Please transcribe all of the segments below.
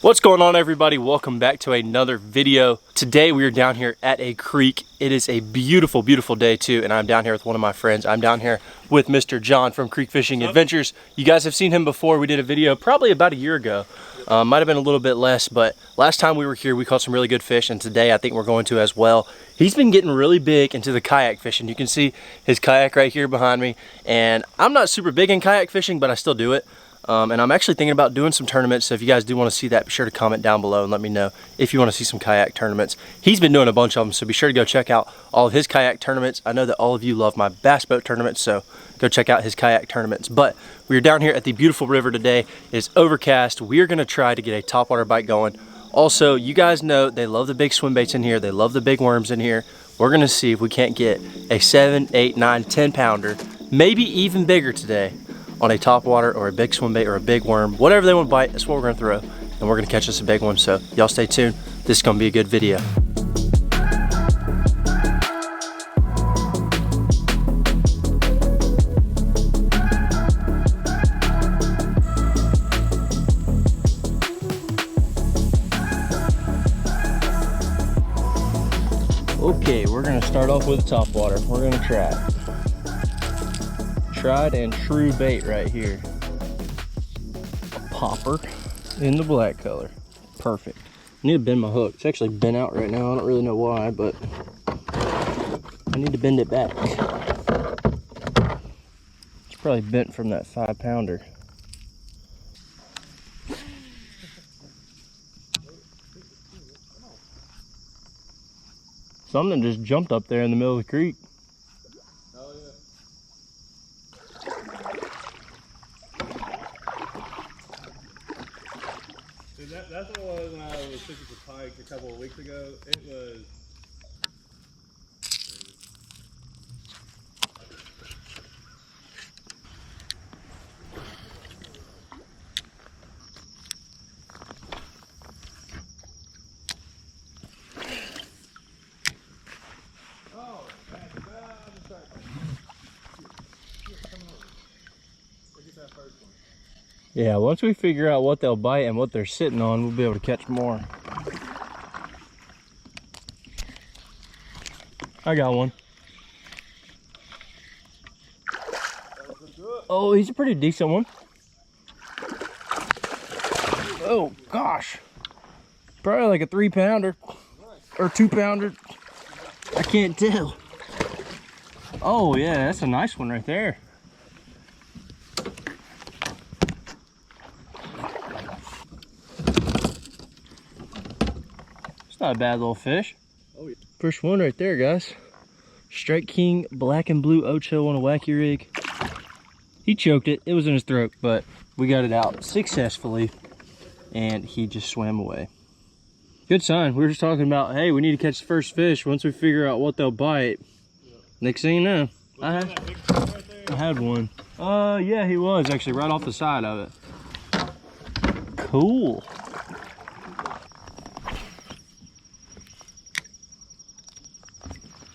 What's going on, everybody? Welcome back to another video. Today we are down here at a creek. It is a beautiful, beautiful day too, and I'm down here with one of my friends. I'm down here with Mr. John from Creek Fishing Adventures. You guys have seen him before. We did a video probably about a year ago. Might have been a little bit less, but last time we were here we caught some really good fish, and today I think we're going to as well. He's been getting really big into the kayak fishing. You can see his kayak right here behind me, and I'm not super big in kayak fishing, but I still do it. And I'm actually thinking about doing some tournaments, so if you guys do want to see that, be sure to comment down below and let me know if you want to see some kayak tournaments. He's been doing a bunch of them, so be sure to go check out all of his kayak tournaments. I know that all of you love my bass boat tournaments, so go check out his kayak tournaments. But we're down here at the beautiful river today. It's overcast. We're going to try to get a topwater bite going. Also, you guys know they love the big swim baits in here. They love the big worms in here. We're going to see if we can't get a 7, 8, 9, 10 pounder, maybe even bigger today, on a topwater or a big swim bait or a big worm. Whatever they want to bite, that's what we're gonna throw. And we're gonna catch us a big one. So y'all stay tuned. This is gonna be a good video. Okay, we're gonna start off with a topwater. We're gonna try it. Tried and true bait right here. A popper in the black color. Perfect. I need to bend my hook. It's actually bent out right now. I don't really know why, but I need to bend it back. It's probably bent from that 5 pounder. Something just jumped up there in the middle of the creek. That's what it was when I was fishing for pike a couple of weeks ago. It was... Oh, that's a strike. Come over. We'll get that first one. Yeah, once we figure out what they'll bite and what they're sitting on, we'll be able to catch more. I got one. Oh, he's a pretty decent one. Oh gosh, probably like a 3 pounder or 2 pounder. I can't tell. Oh yeah, that's a nice one right there. Not a bad little fish. Oh, yeah. First one right there, guys. Strike King black and blue Ocho on a wacky rig. He choked it. It was in his throat, but we got it out successfully, and he just swam away. Good sign. We were just talking about, hey, we need to catch the first fish once we figure out what they'll bite. Yep. Next thing you know, I had one. Yeah, he was actually right off the side of it. Cool.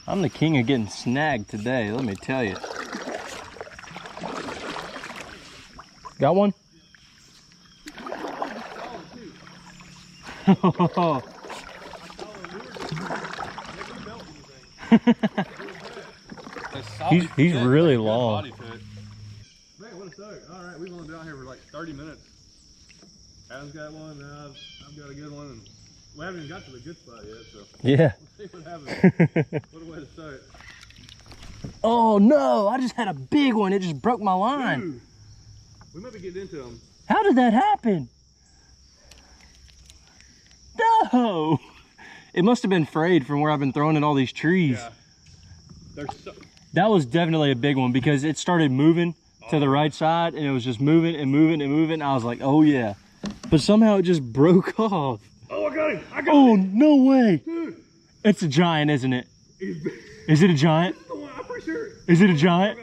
I'm the king of getting snagged today, let me tell you. Got one? he's really long. Man, what a start. All right, we've only been out here for like 30 minutes. Adam's got one, now I've got a good one. And we haven't even got to the good spot yet, so yeah. We'll see what happens. What a way to start. Oh no, I just had a big one. It just broke my line. Dude, we might be getting into them. How did that happen? No! It must have been frayed from where I've been throwing in all these trees. Yeah. That was definitely a big one because it started moving to the right side, and it was just moving and moving and moving. I was like, oh yeah. But somehow it just broke off. Oh, I got him! I got him! Oh, no way! Dude. It's a giant, isn't it? Is it a giant? I'm pretty sure. Is it a giant?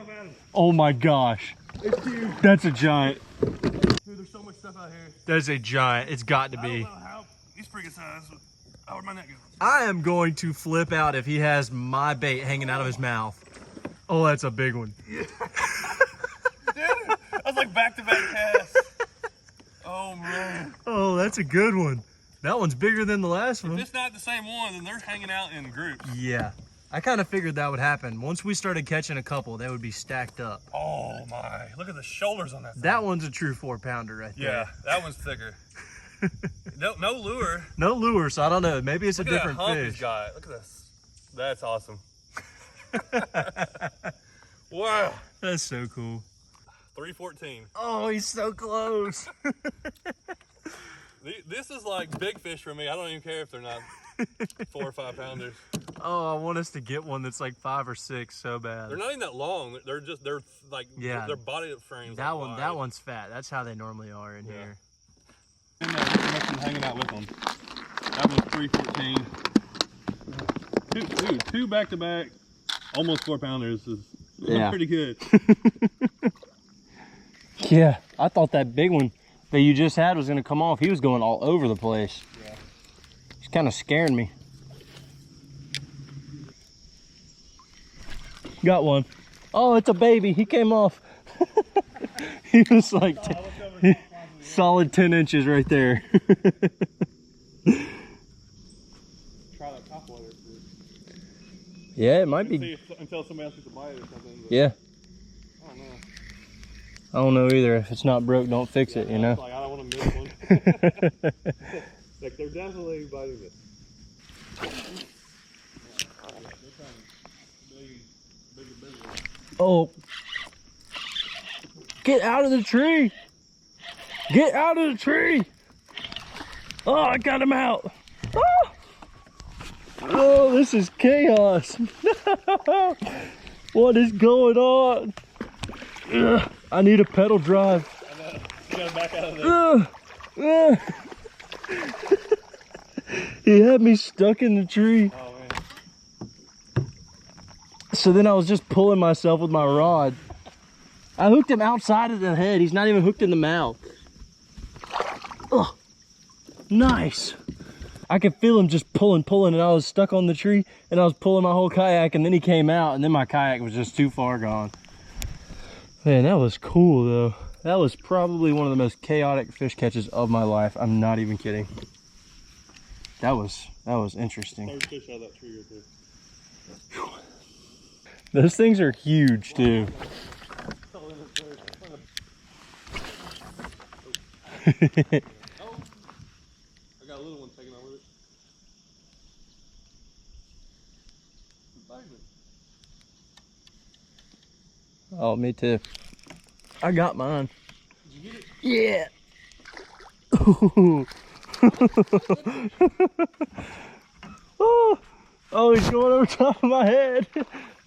Oh my gosh. It's huge. That's a giant. Dude, there's so much stuff out here. That's a giant. It's got to be. I don't know how. He's freaking size. Oh, where'd my neck go? I am going to flip out if he has my bait hanging out of his mouth. Oh, that's a big one. Yeah. Dude, I was like back-to-back casts. Oh, man. Oh, that's a good one. That one's bigger than the last one. If it's not the same one, then they're hanging out in groups. Yeah. I kind of figured that would happen. Once we started catching a couple, they would be stacked up. Oh, my. Look at the shoulders on that thing. That one's a true 4-pounder right there. Yeah, that one's thicker. No lure. No lure, so I don't know. Maybe it's Look a at different that hump fish. he's got. Look at this. That's awesome. Wow. That's so cool. 314. Oh, he's so close. This is like big fish for me. I don't even care if they're not 4 or 5 pounders. Oh, I want us to get one that's like 5 or 6 so bad. They're not even that long. They're like, yeah. their body frames. That like one, wide. that one's fat. That's how they normally are in here. And that must have been hanging out with them. That was 314. Two back to back, almost 4 pounders is pretty good. Yeah, I thought that big one that you just had was gonna come off. He was going all over the place. Yeah. He's kind of scaring me. Got one. Oh, it's a baby. He came off. He was like solid 10 inches right there. Try that top water first. Yeah, it might be. See until somebody else gets a bite or something. But Yeah. I don't know. I don't know either. If it's not broke, don't fix it, you know? Like, I don't want to miss one. Like, they're definitely biting it. Oh. Get out of the tree. Get out of the tree. Oh, I got him out. Oh, oh, this is chaos. What is going on? Ugh, I need a pedal drive. I know. You gotta back out of there. He had me stuck in the tree. Oh, man. So then I was just pulling myself with my rod. I hooked him outside of the head. He's not even hooked in the mouth. Oh, nice. I could feel him just pulling, and I was stuck on the tree, and I was pulling my whole kayak, and then he came out, and then my kayak was just too far gone. Man, that was cool though. That was probably one of the most chaotic fish catches of my life. I'm not even kidding. That was interesting. Third fish out of that tree right there. Those things are huge too. Oh, I got a little one taking out with it. Oh, me too. I got mine. Did you get it? Yeah. Oh, oh, he's going over top of my head.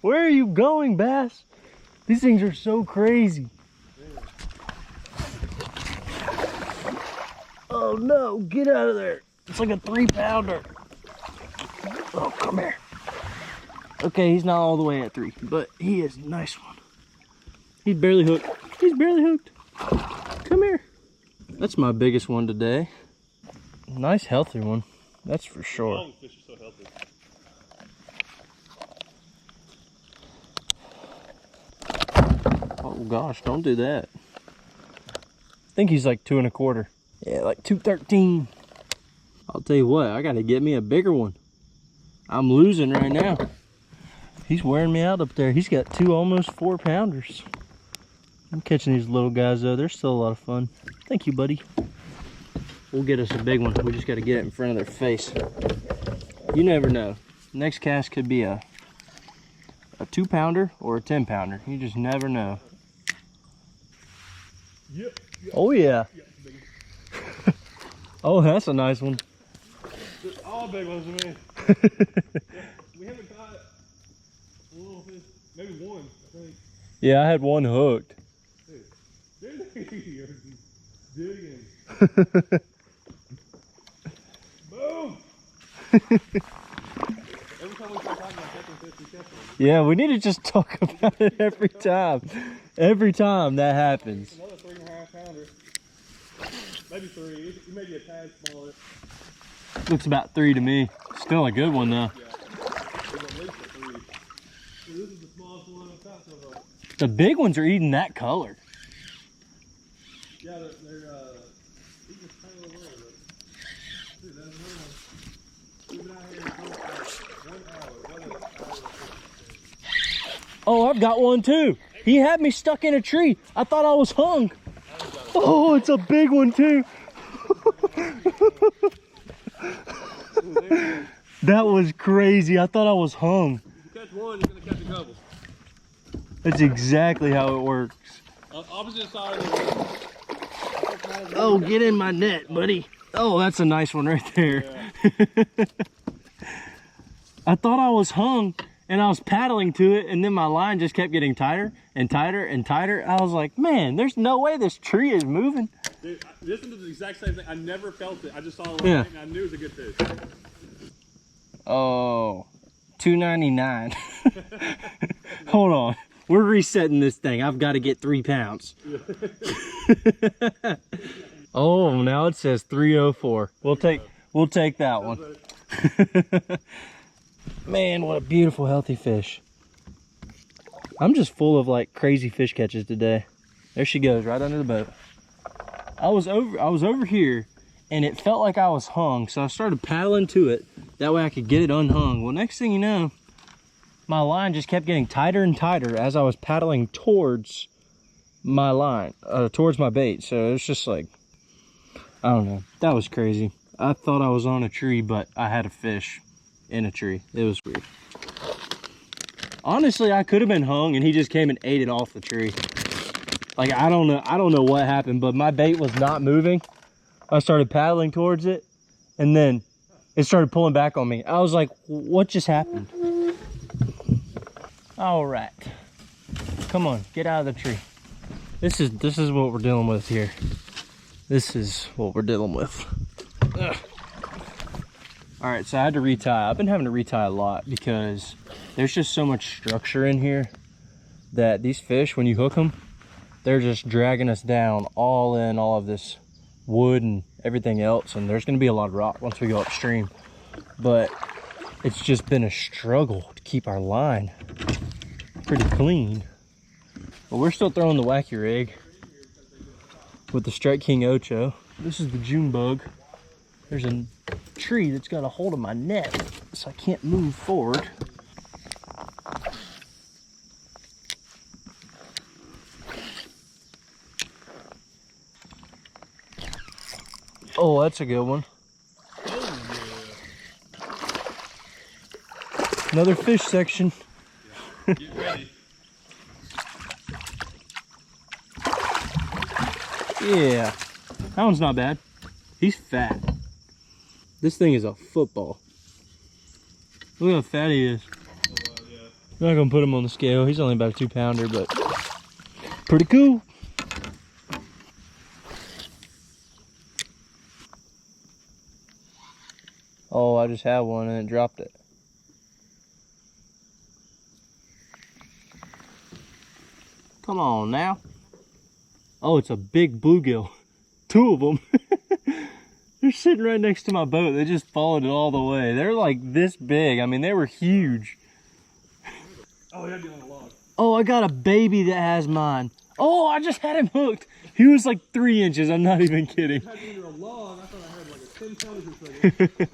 Where are you going, bass? These things are so crazy. Oh no, get out of there. It's like a 3-pounder. Oh, come here. Okay, he's not all the way at 3, but he is a nice one. He's barely hooked. He's barely hooked. Come here. That's my biggest one today. Nice healthy one. That's for sure. Long fish are so healthy. Oh gosh, don't do that. I think he's like 2 1/4. Yeah, like 213. I'll tell you what, I gotta get me a bigger one. I'm losing right now. He's wearing me out up there. He's got 2 almost 4-pounders. I'm catching these little guys though. They're still a lot of fun. Thank you, buddy. We'll get us a big one. We just gotta get it in front of their face. You never know. Next cast could be a 2-pounder or a 10-pounder. You just never know. Yep. Oh yeah. Oh, that's a nice one. They're all big ones to me. We haven't caught a little fish. Maybe one, I think. Yeah, I had one hooked. Dude, you're digging. Boom! Every time we start talking about catching fish, we catch them. Yeah, we need to just talk about it every time. Every time that happens. Another 3.5 pounder. Maybe 3. It may be a tad smaller. Looks about 3 to me. Still a good one though. Yeah. There's at least a 3. So this is the smallest one I've caught so far. The big ones are eating that color. Yeah, Oh, I've got one too. He had me stuck in a tree. I thought I was hung. Oh, it's a big one too. That was crazy. I thought I was hung. If you catch one, you're gonna catch a couple. That's exactly how it works. Opposite side of the road. Oh, get in my net, buddy. Oh, that's a nice one right there. Yeah. I thought I was hung and I was paddling to it, and then my line just kept getting tighter and tighter and tighter. I was like, man, there's no way this tree is moving. Dude, this is the exact same thing. I never felt it. I just saw a line and I knew it was a good fish. Oh, $2.99. Hold on. We're resetting this thing. I've got to get 3 pounds. Oh, now it says 304. We'll take that one. Man, what a beautiful, healthy fish. I'm just full of like crazy fish catches today. There she goes, right under the boat. I was over here and it felt like I was hung, so I started paddling to it. That way I could get it unhung. Well, next thing you know, my line just kept getting tighter and tighter as I was paddling towards my line, towards my bait. So it's just like, I don't know. That was crazy. I thought I was on a tree, but I had a fish in a tree. It was weird. Honestly, I could have been hung and he just came and ate it off the tree. Like, I don't know what happened, but my bait was not moving. I started paddling towards it and then it started pulling back on me. I was like, what just happened? All right, come on, get out of the tree. This is what we're dealing with here. This is what we're dealing with. Ugh. All right, so I had to retie. I've been having to retie a lot because there's just so much structure in here that these fish, when you hook them, they're just dragging us down all in all of this wood and everything else. And there's gonna be a lot of rock once we go upstream. But it's just been a struggle to keep our line pretty clean. But we're still throwing the wacky rig with the Strike King Ocho. This is the June bug. There's a tree that's got a hold of my net, so I can't move forward. Oh, that's a good one. Another fish section. Get ready. Yeah, that one's not bad. He's fat. This thing is a football. Look how fat he is. Yeah. I'm not gonna put him on the scale. He's only about a 2-pounder, but pretty cool. Oh, I just had one and it dropped it. Come on now. Oh, it's a big bluegill. 2 of them. They're sitting right next to my boat. They just followed it all the way. They're like this big. I mean, they were huge. Oh, he had to be on a log. Oh, I got a baby that has mine. Oh, I just had him hooked. He was like 3 inches. I'm not even kidding. He had to be under a log. I thought I had like a 10-pounder for a second.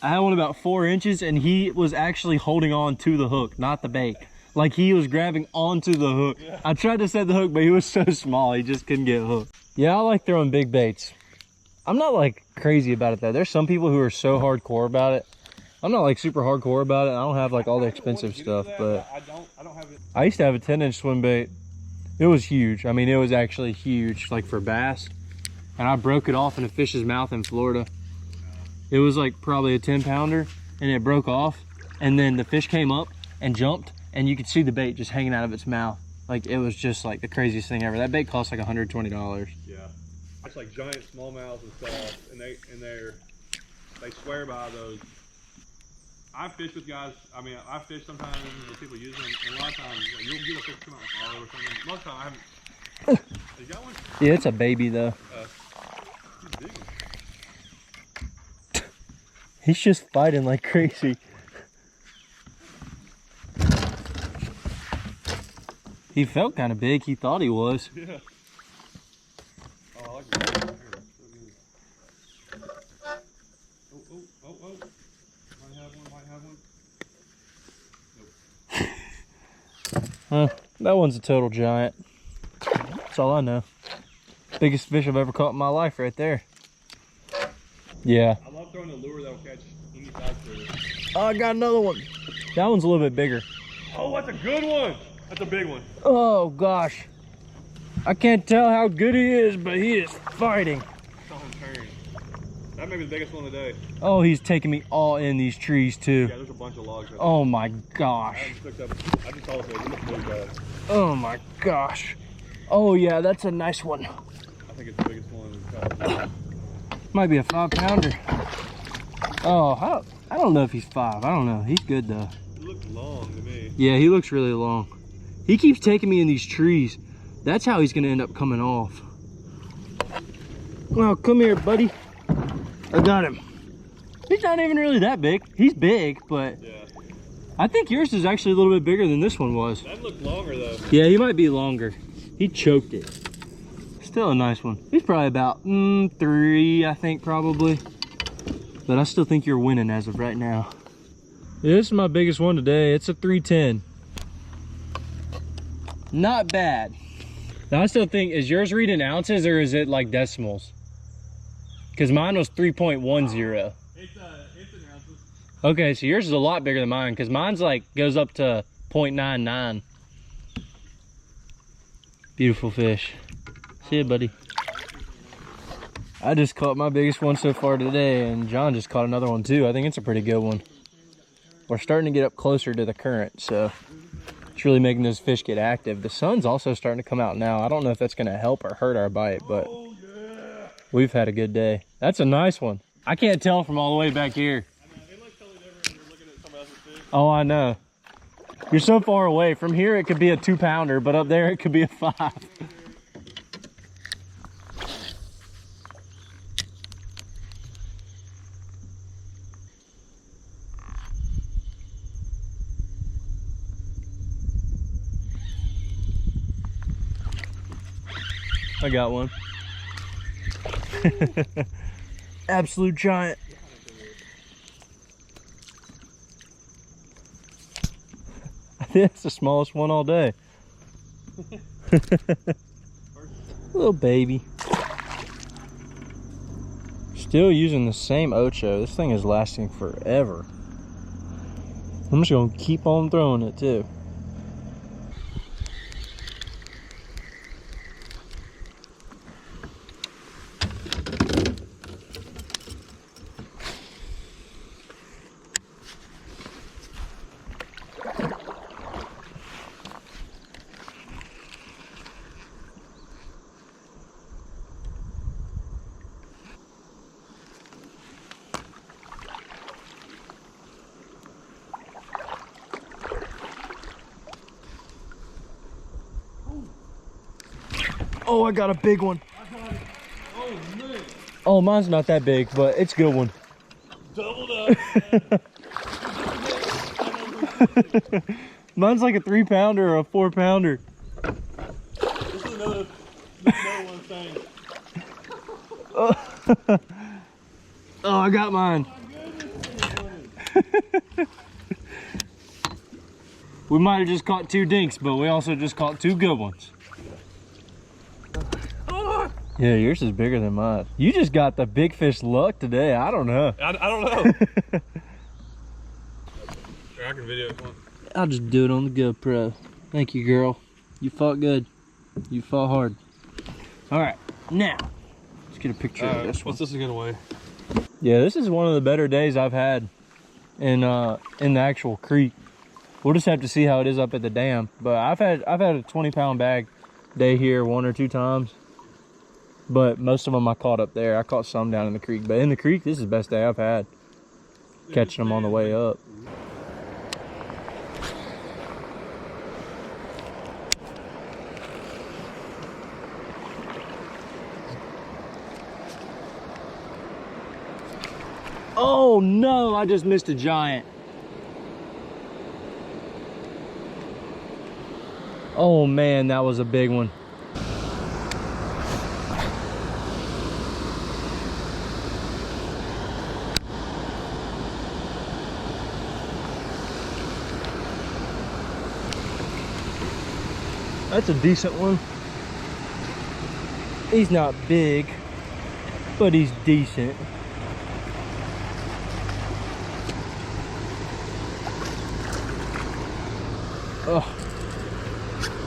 I had one about 4 inches and he was actually holding on to the hook, not the bait. Like he was grabbing onto the hook. Yeah. I tried to set the hook, but he was so small, he just couldn't get hooked. Yeah, I like throwing big baits. I'm not like crazy about it though. There's some people who are so hardcore about it. I'm not like super hardcore about it. I don't have like all the expensive stuff, but I don't have it. I used to have a 10-inch swim bait. It was huge. I mean, it was actually huge, like for bass. And I broke it off in a fish's mouth in Florida. It was like probably a 10-pounder and it broke off. And then the fish came up and jumped and you could see the bait just hanging out of its mouth. Like it was just like the craziest thing ever. That bait cost like $120. Yeah. It's like giant smallmouths and stuff, and they swear by those. I fish with guys. I mean, I fish sometimes with people using them, and a lot of times like, you'll get a fish come out and follow or something. Most of the time, I haven't. You got one? Yeah, it's a baby though. He's big. He's just fighting like crazy. He felt kind of big. He thought he was. Yeah. Oh, I like that. Oh. Might have one. Nope. That one's a total giant. That's all I know. Biggest fish I've ever caught in my life right there. Yeah. I love throwing a lure that'll catch any size critter. Oh, I got another one. That one's a little bit bigger. Oh, that's a good one. That's a big one. Oh gosh. I can't tell how good he is, but he is fighting. Saw him turn. That may be the biggest one today. Oh, he's taking me all in these trees too. Yeah, there's a bunch of logs right Oh my gosh. there. I just saw this. It looks really bad. Oh my gosh. Oh yeah, that's a nice one. I think it's the biggest one we've caught. Might be a 5-pounder. Oh, I don't know if he's 5. I don't know. He's good though. It looks long to me. Yeah, he looks really long. He keeps taking me in these trees. That's how he's gonna end up coming off. Well, come here, buddy. I got him. He's not even really that big. He's big, but Yeah. I think yours is actually a little bit bigger than this one was. That looked longer though. Yeah, he might be longer. He choked it. Still a nice one. He's probably about 3, I think, probably. But I still think you're winning as of right now. Yeah, this is my biggest one today. It's a 310. Not bad. Now I still think, is yours reading ounces or is it like decimals? Because mine was 3.10. It's in ounces. Okay, so yours is a lot bigger than mine because mine's like goes up to 0.99. Beautiful fish. See ya, buddy. I just caught my biggest one so far today, and John just caught another one too. I think it's a pretty good one. We're starting to get up closer to the current, so it's really making those fish get active. The sun's also starting to come out now. I don't know if that's going to help or hurt our bite, but we've had a good day. That's a nice one. I can't tell from all the way back here. I mean, it looks totally different when you're looking at somebody else's fish. Oh, I know. You're so far away. From here, it could be a 2-pounder, but up there, it could be a 5. I got one. Absolute giant. I think that's the smallest one all day. Little baby. Still using the same Ocho. This thing is lasting forever. I'm just gonna keep on throwing it too. Oh, I got a big one. Oh man. Oh, mine's not that big, but it's a good one. Doubled up. Mine's like a 3-pounder or a 4-pounder. This is another one thing. Oh, I got mine. We might have just caught 2 dinks, but we also just caught 2 good ones. Yeah, yours is bigger than mine. You just got the big fish luck today. I don't know. I don't know. Sure, I can video it. I'll just do it on the GoPro. Thank you, girl. You fought good. You fought hard. All right, now let's get a picture of this one. What's this gonna weigh? Yeah, this is one of the better days I've had in the actual creek. We'll just have to see how it is up at the dam. But I've had a 20-pound bag day here 1 or 2 times. But most of them I caught up there. I caught some down in the creek. But in the creek, this is the best day I've had. Catching them on the way up. Oh no, I just missed a giant. Oh man, that was a big one. That's a decent one. He's not big, but he's decent. Oh,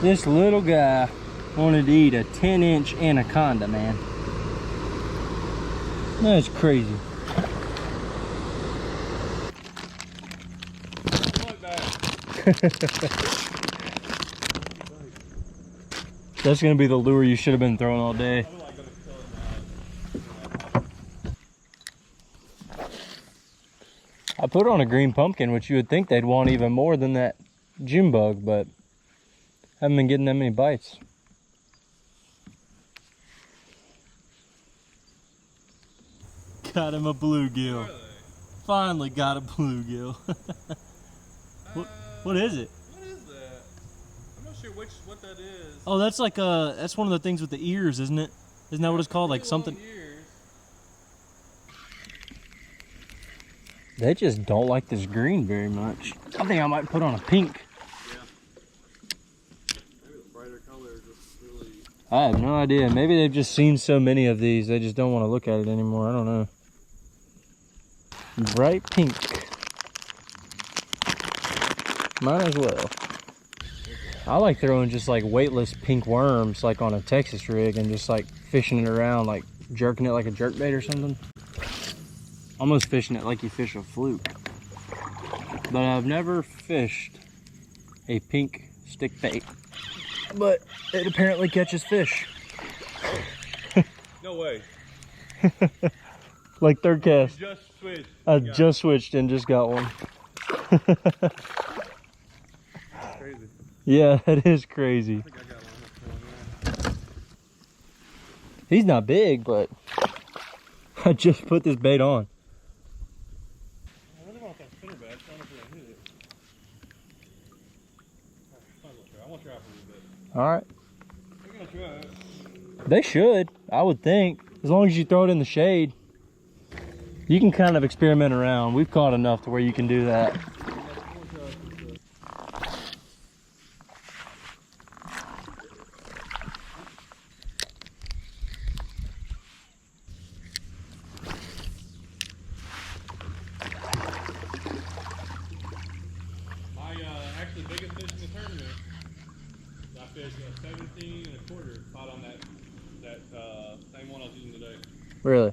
this little guy wanted to eat a 10-inch anaconda, man. That's crazy. That's gonna be the lure you should have been throwing all day. I put on a green pumpkin, which you would think they'd want even more than that June bug, but haven't been getting that many bites. Got him a bluegill. Finally got a bluegill. What is it? What is that? I'm not sure what that is. Oh, that's like that's one of the things with the ears, isn't it? Isn't that what it's called? Like something. They just don't like this green very much. I think I might put on a pink. Yeah. Maybe the brighter color just really. I have no idea. Maybe they've just seen so many of these, they just don't want to look at it anymore. I don't know. Bright pink. Might as well. I like throwing just like weightless pink worms like on a Texas rig and just like fishing it around, like jerking it like a jerkbait or something. Almost fishing it like you fish a fluke. But I've never fished a pink stick bait. But it apparently catches fish. No way. Like third cast. Just switched. I just switched and just got one. Crazy. Yeah, that is crazy. I think I got one. He's not big, but I just put this bait on. I really want that spinner bait. I don't know if we're gonna hit it. I want to try for a little bit. All right. We're gonna try it. They should, I would think. As long as you throw it in the shade. You can kind of experiment around. We've caught enough to where you can do that. Actually, biggest fish in the tournament. I fished 17 and a quarter. Caught on that same one I was using today. Really?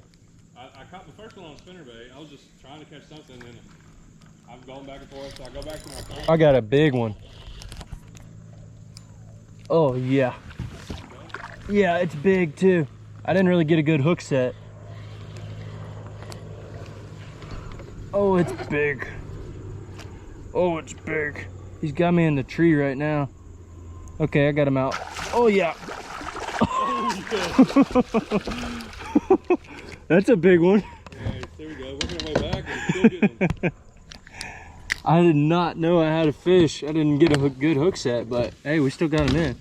I caught the first one on a spinnerbait. I was just trying to catch something, and I'm going back and forth. So I go back to my car. I got a big one. Oh yeah. Yeah, it's big too. I didn't really get a good hook set. Oh, it's big. Oh, it's big. He's got me in the tree right now. Okay, I got him out. Oh yeah. That's a big one. Yeah, there we go. Working our way back and still getting them. I did not know I had a fish. I didn't get a good hook set, but hey, we still got him in.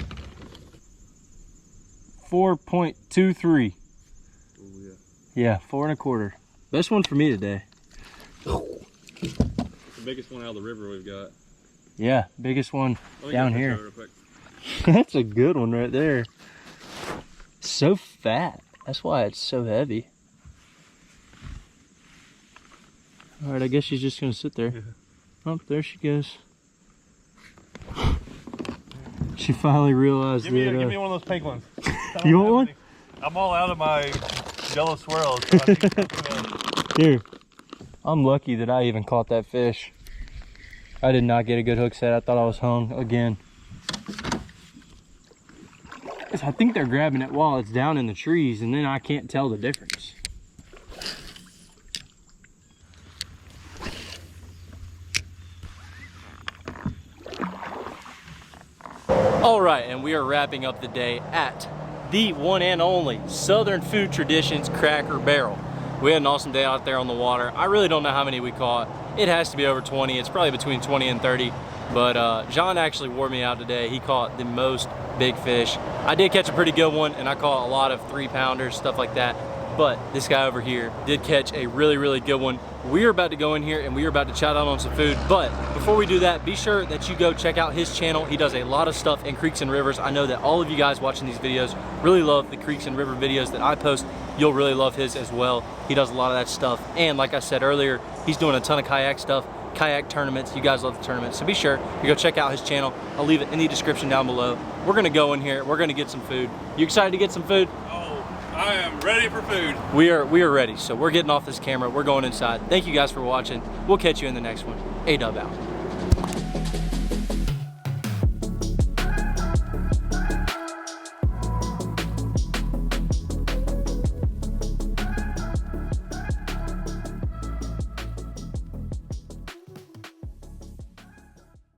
4.23. Oh yeah. Yeah, 4 1/4. Best one for me today. It's the biggest one out of the river we've got. Yeah, biggest one down here. Real quick. That's a good one right there. So fat. That's why it's so heavy. All right, I guess she's just gonna sit there. Yeah. Oh, there she goes. She finally realized Give me that. one of those pink ones. You want one? I'm all out of my yellow swirls. So I need something else. Here. I'm lucky that I even caught that fish. I did not get a good hook set. I thought I was hung again. I think they're grabbing it while it's down in the trees, and then I can't tell the difference. All right, and we are wrapping up the day at the one and only Southern Food Traditions Cracker Barrel. We had an awesome day out there on the water. I really don't know how many we caught. It has to be over 20. It's probably between 20 and 30. But John actually wore me out today. He caught the most big fish. I did catch a pretty good one, and I caught a lot of 3-pounders, stuff like that. but this guy over here did catch a really, really good one. We're about to go in here and we are about to chat out on some food, but before we do that, be sure that you go check out his channel. He does a lot of stuff in creeks and rivers. I know that all of you guys watching these videos really love the creeks and river videos that I post. You'll really love his as well. He does a lot of that stuff, and like I said earlier, he's doing a ton of kayak stuff, kayak tournaments. You guys love the tournaments, so be sure you go check out his channel. I'll leave it in the description down below. We're gonna go in here, we're gonna get some food. You excited to get some food? I am ready for food. We are ready, so we're getting off this camera. We're going inside. Thank you guys for watching. We'll catch you in the next one. ADUB out.